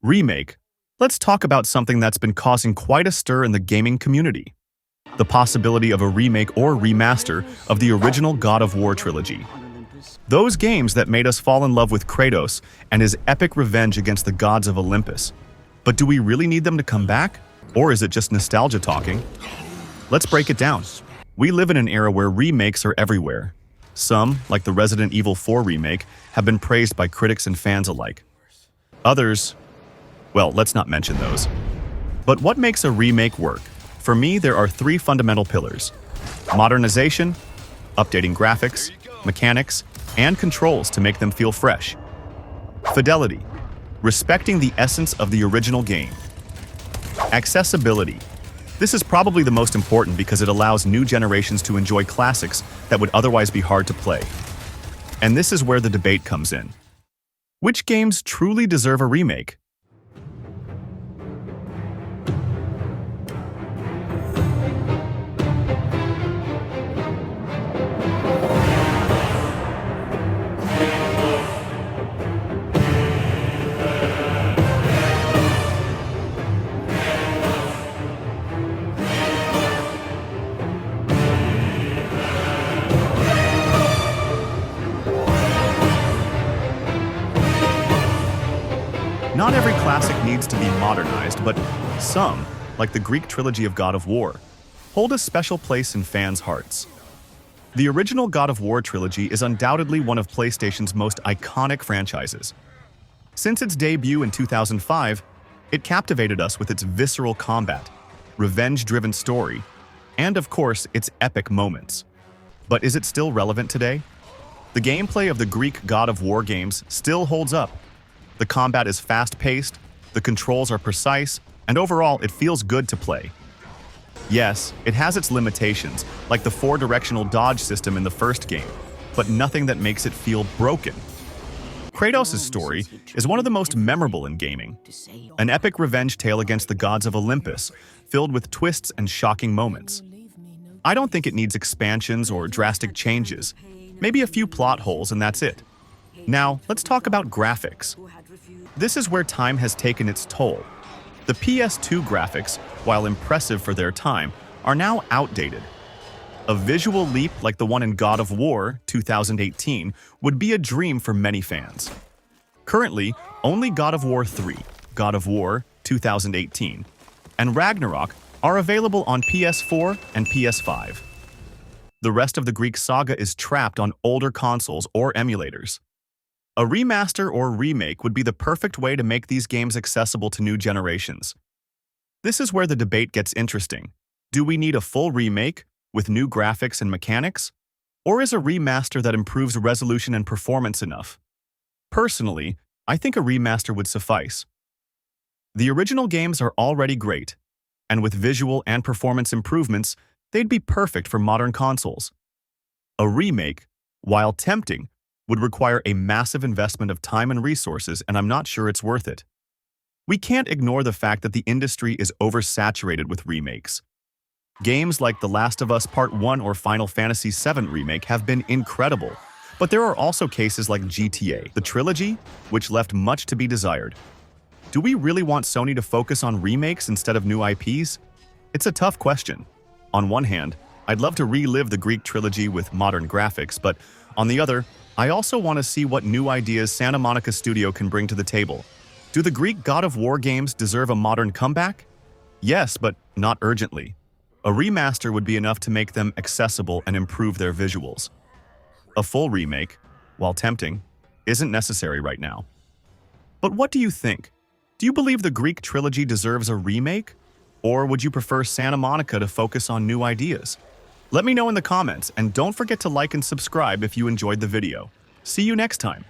Remake, let's talk about something that's been causing quite a stir in the gaming community. The possibility of a remake or remaster of the original God of War trilogy. Those games that made us fall in love with Kratos and his epic revenge against the gods of Olympus. But do we really need them to come back? Or is it just nostalgia talking? Let's break it down. We live in an era where remakes are everywhere. Some, like the Resident Evil 4 remake, have been praised by critics and fans alike. Others, well, let's not mention those. But what makes a remake work? For me, there are three fundamental pillars: modernization, updating graphics, mechanics, and controls to make them feel fresh. Fidelity, respecting the essence of the original game. Accessibility. This is probably the most important because it allows new generations to enjoy classics that would otherwise be hard to play. And this is where the debate comes in. Which games truly deserve a remake? Not every classic needs to be modernized, but some, like the Greek trilogy of God of War, hold a special place in fans' hearts. The original God of War trilogy is undoubtedly one of PlayStation's most iconic franchises. Since its debut in 2005, it captivated us with its visceral combat, revenge-driven story, and of course, its epic moments. But is it still relevant today? The gameplay of the Greek God of War games still holds up. The combat is fast-paced, the controls are precise, and overall, it feels good to play. Yes, it has its limitations, like the four-directional dodge system in the first game, but nothing that makes it feel broken. Kratos' story is one of the most memorable in gaming. An epic revenge tale against the gods of Olympus, filled with twists and shocking moments. I don't think it needs expansions or drastic changes. Maybe a few plot holes and that's it. Now, let's talk about graphics. This is where time has taken its toll. The PS2 graphics, while impressive for their time, are now outdated. A visual leap like the one in God of War 2018 would be a dream for many fans. Currently, only God of War 3, God of War 2018, and Ragnarok are available on PS4 and PS5. The rest of the Greek saga is trapped on older consoles or emulators. A remaster or remake would be the perfect way to make these games accessible to new generations. This is where the debate gets interesting. Do we need a full remake with new graphics and mechanics? Or is a remaster that improves resolution and performance enough? Personally, I think a remaster would suffice. The original games are already great, and with visual and performance improvements, they'd be perfect for modern consoles. A remake, while tempting, would require a massive investment of time and resources, and I'm not sure it's worth it. We can't ignore the fact that the industry is oversaturated with remakes. Games like The Last of Us Part 1 or Final Fantasy VII Remake have been incredible, but there are also cases like GTA, the trilogy, which left much to be desired. Do we really want Sony to focus on remakes instead of new IPs? It's a tough question. On one hand, I'd love to relive the Greek trilogy with modern graphics, but on the other, I also want to see what new ideas Santa Monica Studio can bring to the table. Do the Greek God of War games deserve a modern comeback? Yes, but not urgently. A remaster would be enough to make them accessible and improve their visuals. A full remake, while tempting, isn't necessary right now. But what do you think? Do you believe the Greek trilogy deserves a remake? Or would you prefer Santa Monica to focus on new ideas? Let me know in the comments, and don't forget to like and subscribe if you enjoyed the video. See you next time.